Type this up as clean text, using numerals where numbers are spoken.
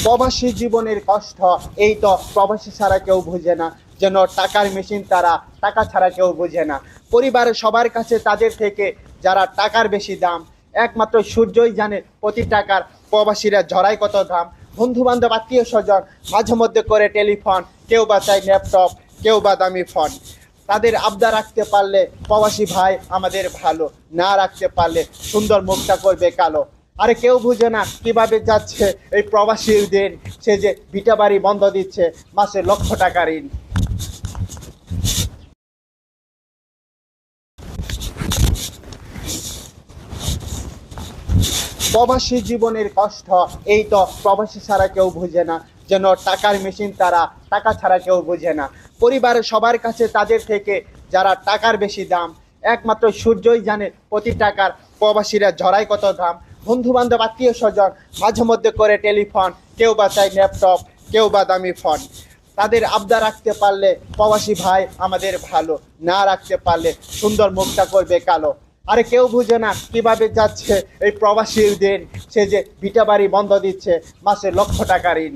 প্রবাসী জীবনের কষ্ট এই তো প্রবাসী ছাড়া কেউ বুঝে না। যেন টাকার মেশিন তারা, টাকা ছাড়া কেউ বুঝে না। পরিবারের সবার কাছে তাদের থেকে যারা টাকার বেশি দাম, একমাত্র সূর্যই জানে প্রতি টাকার প্রবাসীরা ঝরায় কত দাম। বন্ধু বান্ধব আত্মীয় স্বজন মাঝে মধ্যে করে টেলিফোন, কেউ বা চায় ল্যাপটপ, কেউ বা দামি ফোন। তাদের আবদার রাখতে পারলে প্রবাসী ভাই আমাদের ভালো, না রাখতে পারলে সুন্দর মুখটা করবে কালো। আরে কেউ বুঝে না কিভাবে যাচ্ছে এই প্রবাসীর দিন। সে যে ভিটা বাড়ি বন্ধ দিচ্ছে, মাসে লক্ষ টাকা ঋণ। প্রবাসী জীবনের কষ্ট এই তো প্রবাসী ছাড়া কেউ বুঝে না। যেন টাকার মেশিন তারা, টাকা ছাড়া কেউ বুঝে না। পরিবারের সবার কাছে তাদের থেকে যারা টাকার বেশি দাম, একমাত্র সূর্যই জানে প্রতি টাকার প্রবাসীরা ঝরায় কত দাম। বন্ধু বান্ধব আত্মীয় স্বজন মাঝে মধ্যে করে টেলিফোন, কেউ বা চায় ল্যাপটপ, কেউ বা দামি ফোন। তাদের আবদার রাখতে পারলে প্রবাসী ভাই আমাদের ভালো, না রাখতে পারলে সুন্দর মুখটা করবে কালো। আরে কেউ বুঝে না কিভাবে যাচ্ছে এই প্রবাসীর দিন। সে যে ভিটা বাড়ি বন্ধ দিচ্ছে, মাসে লক্ষ টাকা ঋণ।